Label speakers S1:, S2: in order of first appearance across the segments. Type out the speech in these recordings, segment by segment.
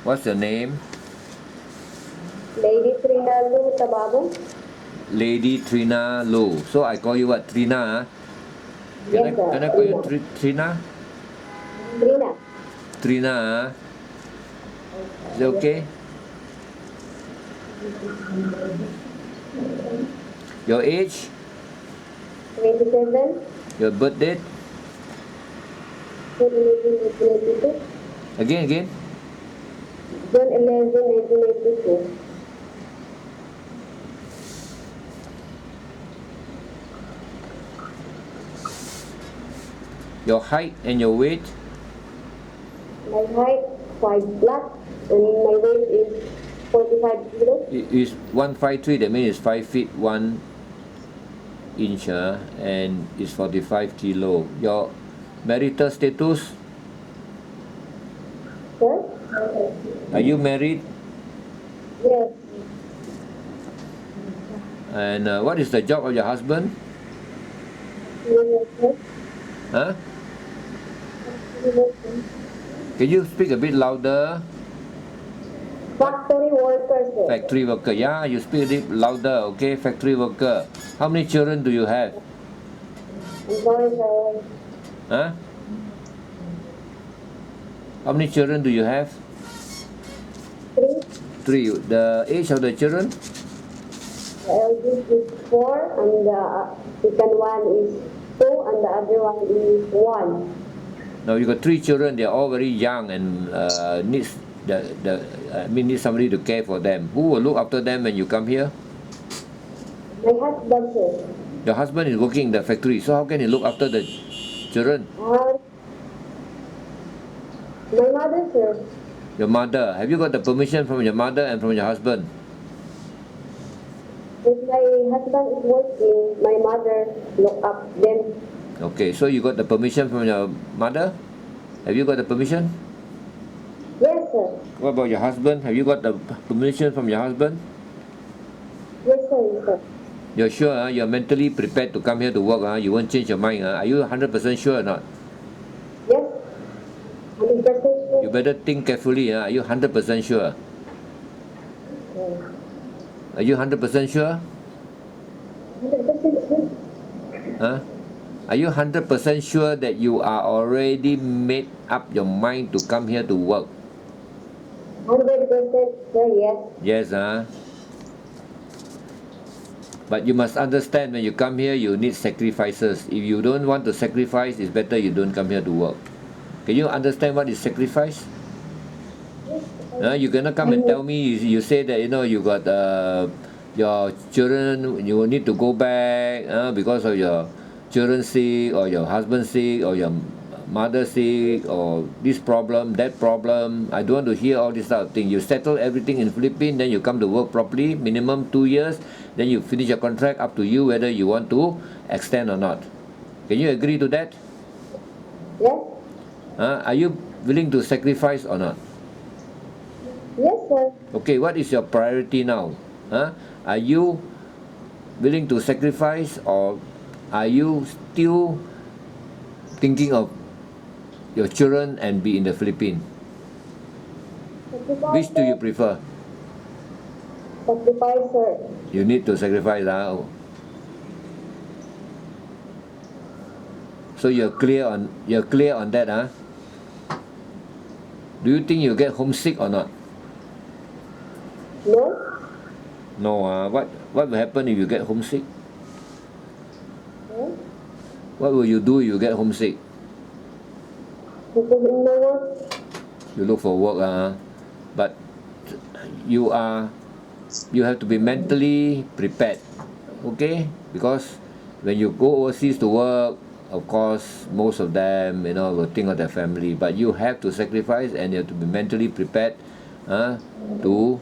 S1: What's your name?
S2: LadyTrina Tababu.
S1: LadyTrina Low. So I call you what? Trina, huh?
S2: Yes, sir.
S1: Can I call you
S2: Trina.
S1: Trina?
S2: Trina.
S1: Trina, huh? Is it
S2: Yes,
S1: okay?
S2: sir.
S1: Your age?
S2: 27,
S1: Your birth date?
S2: 1982.
S1: Again?
S2: June 11, 1982.
S1: Your height and your weight?
S2: My height 5 black and my weight is 45 kilos.
S1: Is 153, that means it's 5 feet 1 inch, and is 45 kilo. Your marital status?
S2: Sir?
S1: Are you married?
S2: Yes.
S1: And what is the job of your husband?
S2: Yes, sir.
S1: Huh?
S2: Yes, sir.
S1: Can you speak a bit louder?
S2: Factory worker, sir.
S1: Factory worker. Yeah, you speak a bit louder, okay? Factory worker. How many children do you have?
S2: I'm sorry, sir.
S1: Huh? How many children do you have?
S2: 3.
S1: 3. The age of the children?
S2: The eldest is 4 and the second one is 2 and the other one is 1.
S1: Now you got 3 children. They are all very young and needs need somebody to care for them. Who will look after them when you come here?
S2: My husband, sir.
S1: Your husband is working in the factory, so how can he look after the children?
S2: My mother, sir.
S1: Your mother. Have you got the permission from your mother and from your husband?
S2: If my husband is working, my mother look up them.
S1: Okay, so you got the permission from your mother? Have you got the permission?
S2: Yes, sir.
S1: What about your husband? Have you got the permission from your husband?
S2: Yes, sir. Yes, sir.
S1: You're sure, you're mentally prepared to come here to work, you won't change your mind, Are you 100% sure or not?
S2: Yes. 100% sure.
S1: You better think carefully, Are you 100% sure?
S2: Yes.
S1: Are you 100% sure?
S2: 100% sure.
S1: Huh? Are you 100% sure that you are already made up your mind to come here to work?
S2: 100% sure, yes.
S1: Yes, But you must understand, when you come here, you need sacrifices. If you don't want to sacrifice, it's better you don't come here to work. Can you understand what is sacrifice? You cannot come and tell me, you say that, you got your children, you will need to go back because of your children sick, or your husband sick, or your mother sick, or this problem, that problem. I don't want to hear all this type of thing. You settle everything in Philippines, then you come to work properly, minimum 2 years, then you finish your contract, up to you whether you want to extend or not. Can you agree to that?
S2: Yes.
S1: Are you willing to sacrifice or not?
S2: Yes, sir.
S1: Okay, what is your priority now? Are you willing to sacrifice, or are you still thinking of your children and be in the Philippines?
S2: Sacrifice,
S1: Which do you
S2: sir.
S1: prefer?
S2: Sacrifice, sir.
S1: You need to sacrifice. So you're clear on that. Do you think you get homesick or not?
S2: No.
S1: No. What will happen if you get homesick?
S2: Yes.
S1: What will you do if you get homesick?
S2: Because in the work.
S1: You look for work. But you have to be mentally prepared, okay? Because when you go overseas to work, of course, most of them, will think of their family. But you have to sacrifice, and you have to be mentally prepared to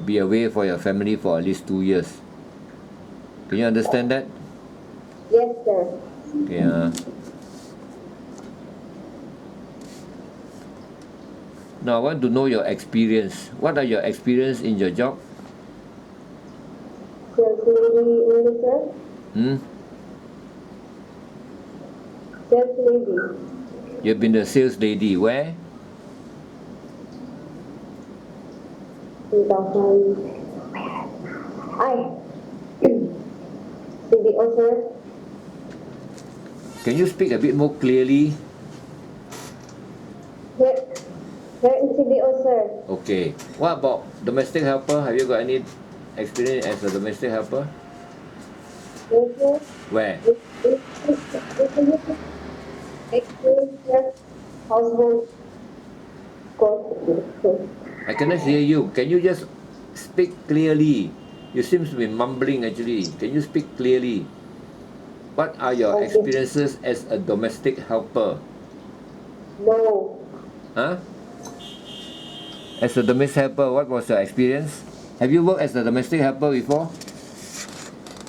S1: be away for your family for at least 2 years. Can you understand that?
S2: Yes, sir.
S1: Okay. Now I want to know your experience. What are your experience in your job?
S2: Sales lady only, sir. Sales lady.
S1: You've been a sales lady. Where?
S2: 2000. Ay, CDO, sir.
S1: Can you speak a bit more clearly?
S2: Here in CDO, sir.
S1: Okay. What about domestic helper? Have you got any experience as a domestic helper?
S2: Yes, sir.
S1: Where?
S2: Experience, sir. Household course.
S1: I cannot hear you. Can you just speak clearly? You seem to be mumbling actually. Can you speak clearly? What are your
S2: Okay.
S1: experiences as a domestic helper?
S2: No.
S1: Huh? As a domestic helper, what was your experience? Have you worked as a domestic helper before?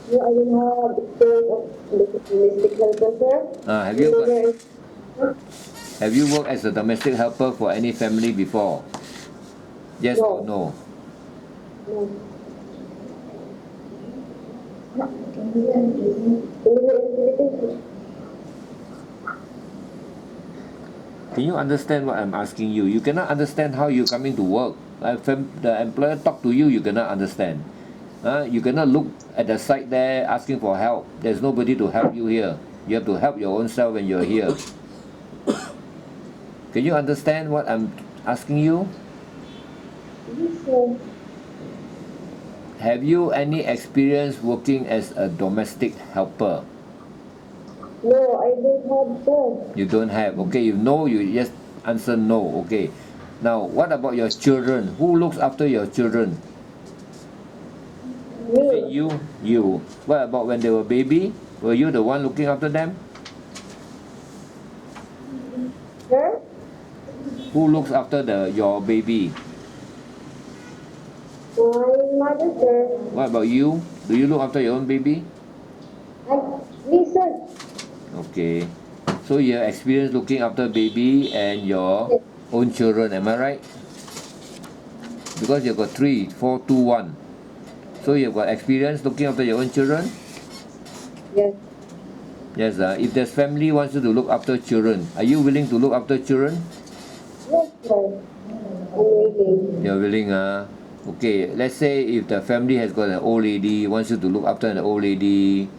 S2: No, I don't have experience of domestic helper, sir.
S1: Have you got,
S2: Never.
S1: have you worked as a domestic helper for any family before? Yes or no?
S2: No. In the Philippines.
S1: Can you understand what I'm asking you? You cannot understand how you coming to work. The employer talk to you, you cannot understand. You cannot look at the side there asking for help. There's nobody to help you here. You have to help your own self when you're here. Can you understand what I'm asking you?
S2: Yes, sir.
S1: Have you any experience working as a domestic helper?
S2: No, I don't have, sir.
S1: You don't have. Okay, you know, you just answer no. Okay. Now, what about your children? Who looks after your children? Is it
S2: Me.
S1: you? You. What about when they were baby? Were you the one looking after them?
S2: Sir?
S1: Who looks after your baby?
S2: My mother, sir.
S1: What about you? Do you look after your own baby?
S2: Me, sir.
S1: Okay. So you have experience looking after baby and your
S2: Yes.
S1: own children, am I right? Because you've got 3, 4, 2, 1. So you've got experience looking after your own children?
S2: Yes.
S1: Yes, if there's family wants you to look after children, are you willing to look after children?
S2: Yes, sir. I'm waiting.
S1: You're willing, okay, let's say if the family has got an old lady, wants you to look after an old lady,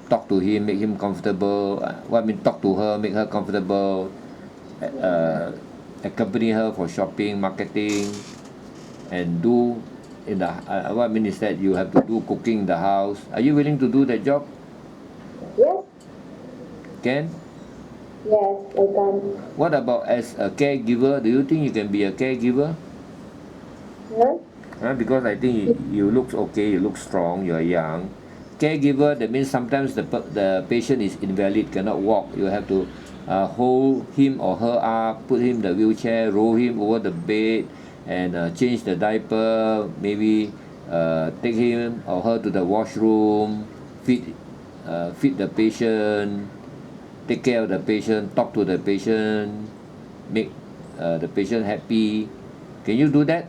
S1: talk to him, make him comfortable, talk to her, make her comfortable, accompany her for shopping, marketing, and do in the, what I mean is that you have to do cooking in the house. Are you willing to do that job?
S2: Yes.
S1: Can?
S2: Yes, I can.
S1: What about as a caregiver? Do you think you can be a caregiver?
S2: Sir?
S1: Because I think you look okay, you look strong, you are young. Caregiver, that means sometimes the patient is invalid, cannot walk. You have to hold him or her up, put him in the wheelchair, roll him over the bed, and change the diaper, maybe take him or her to the washroom, feed the patient, take care of the patient, talk to the patient, make the patient happy. Can you do that?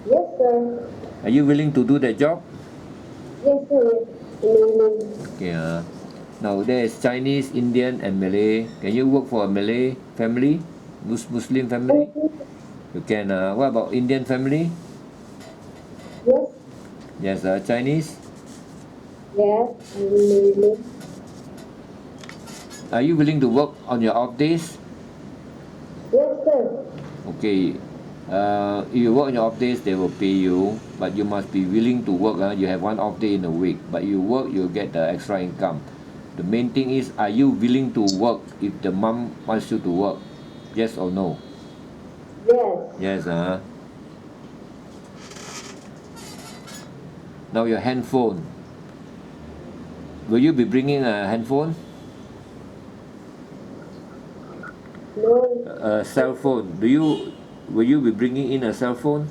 S2: Yes, sir.
S1: Are you willing to do that job?
S2: Yes, sir. Amazing.
S1: Okay. Now there is Chinese, Indian, and Malay. Can you work for a Malay family, Muslim family? You can. What about Indian family?
S2: Yes.
S1: Yes. Chinese.
S2: Yes, I'm amazing.
S1: Are you willing to work on your off days?
S2: Yes, sir.
S1: Okay. If you work on your off days, they will pay you, but you must be willing to work. You have one off day in a week, but you work, you get the extra income. The main thing is, are you willing to work if the mom wants you to work? Yes or no?
S2: Yes.
S1: Yes. Now your handphone. Will you be bringing a handphone?
S2: No.
S1: A cell phone. Will you be bringing in a cell phone?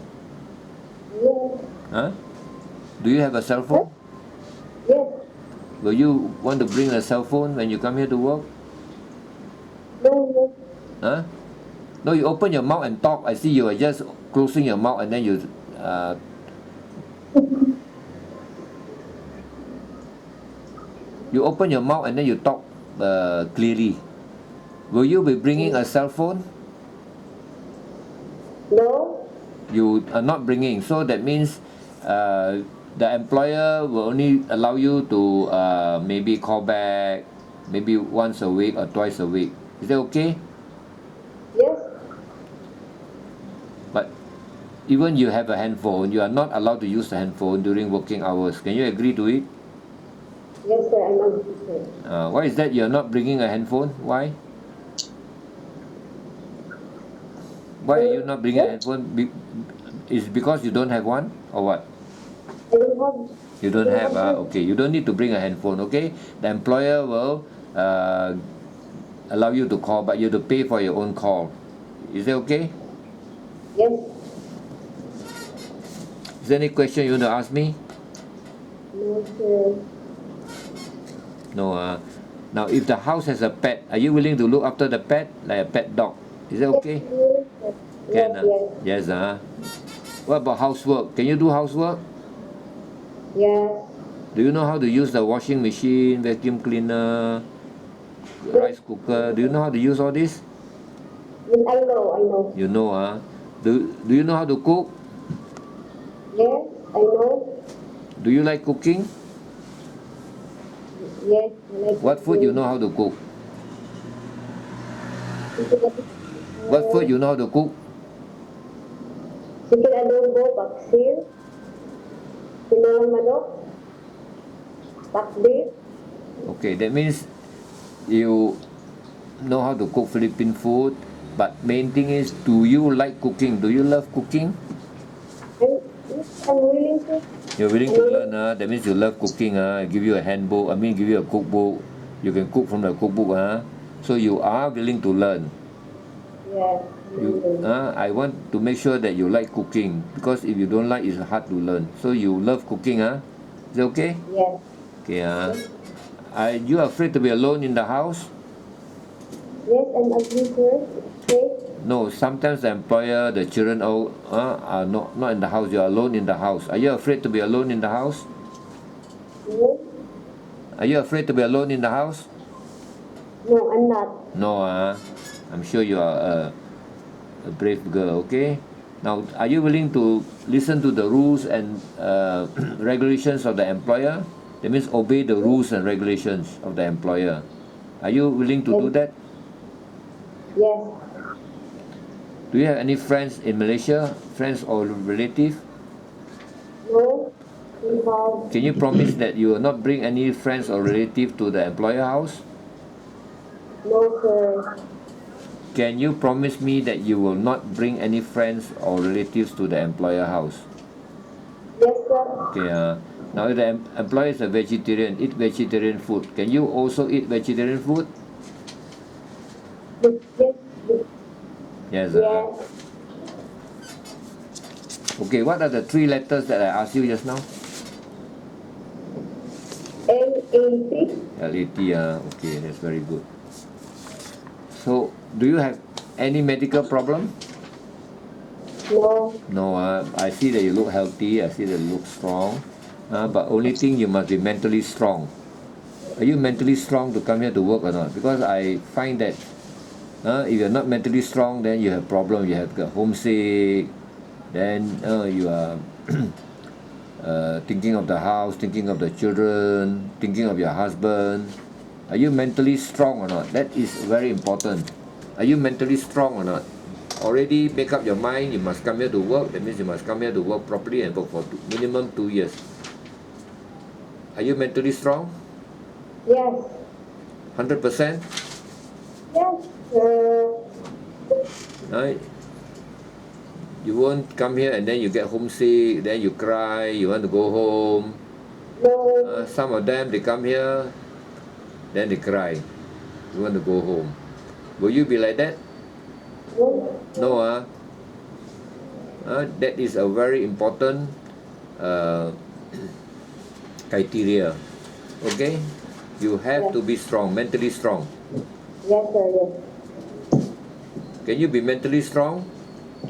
S2: Yes.
S1: Huh? Do you have a cell phone?
S2: Yes.
S1: Will you want to bring a cell phone when you come here to work?
S2: No.
S1: Huh? No, you open your mouth and talk. I see you are just closing your mouth and then you you open your mouth and then you talk clearly. Will you be bringing a cell phone?
S2: No.
S1: you are not bringing. So that means the employer will only allow you to maybe call back maybe once a week or twice a week. Is that okay?
S2: Yes.
S1: But even you have a handphone, you are not allowed to use the handphone during working hours. Can you agree to it?
S2: Yes, sir. I'm agree, sir.
S1: Why is that you are not bringing a handphone? Why? Why are you not bringing a handphone? Is because you don't have one or what?
S2: I don't have.
S1: You don't have,
S2: one.
S1: okay. You don't need to bring a handphone, okay? The employer will allow you to call, but you have to pay for your own call. Is that okay?
S2: Yes.
S1: Is there any question you want to ask me?
S2: No, sir.
S1: No. Now, if the house has a pet, are you willing to look after the pet, like a pet dog? Is that okay?
S2: Yes, sir.
S1: Can.
S2: Yes.
S1: Yes. What about housework? Can you do housework?
S2: Yes.
S1: Do you know how to use the washing machine, vacuum cleaner, rice cooker? Do you know how to use all this?
S2: Yes, I know.
S1: You know, do you know how to cook?
S2: Yes, I know.
S1: Do you like cooking?
S2: Yes, I like
S1: What food you know how to cook? What food you know how to cook?
S2: Chicken adobo, paksiw, tinolang manok, pakbit.
S1: Okay, that means you know how to cook Philippine food, but main thing is, do you like cooking? Do you love cooking?
S2: I'm willing to.
S1: You're willing to learn, that means you love cooking, I give you a handbook, give you a cookbook, you can cook from the cookbook, so you are willing to learn.
S2: Yes.
S1: I want to make sure that you like cooking, because if you don't like, it's hard to learn. So you love cooking, is it okay?
S2: Yes.
S1: Okay, are you afraid to be alone in the house?
S2: Yes, I'm agree, sir. Okay.
S1: No, sometimes the employer, the children all are not in the house. You are alone in the house. Are you afraid to be alone in the house?
S2: No.
S1: Are you afraid to be alone in the house?
S2: No, I'm not.
S1: No, I'm sure you are a brave girl. Okay. Now, are you willing to listen to the rules and regulations of the employer? That means obey the rules and regulations of the employer. Are you willing to do that?
S2: Yes.
S1: Do you have any friends in Malaysia? Friends or relative?
S2: No. We have.
S1: Can you promise that you will not bring any friends or relative to the employer house?
S2: No, sir.
S1: Can you promise me that you will not bring any friends or relatives to the employer house?
S2: Yes, sir.
S1: Okay. Now, if the employer is a vegetarian, eat vegetarian food. Can you also eat vegetarian food?
S2: Yes.
S1: Yes.
S2: Yes.
S1: Okay. What are the three letters that I asked you just now?
S2: LAT.
S1: LAT. Okay, that's very good. So, do you have any medical problem?
S2: No.
S1: No, I see that you look healthy. I see that you look strong. But only thing, you must be mentally strong. Are you mentally strong to come here to work or not? Because I find that if you're not mentally strong, then you have problem. You have got homesick. Then you are thinking of the house, thinking of the children, thinking of your husband. Are you mentally strong or not? That is very important. Are you mentally strong or not? Already make up your mind, you must come here to work. That means you must come here to work properly and work for minimum 2 years. Are you mentally strong?
S2: Yes.
S1: 100%?
S2: Yes, sir.
S1: Right? You won't come here and then you get homesick, then you cry, you want to go home.
S2: No.
S1: Some of them, they come here, then they cry. You want to go home. Will you be like that?
S2: No.
S1: No, that is a very important criteria. Okay? You have to be strong, mentally strong.
S2: Yes, sir. Yes.
S1: Can you be mentally strong?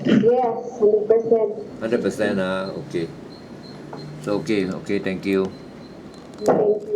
S2: Yes, 100%.
S1: 100%, okay. So, okay, thank you.
S2: Thank you.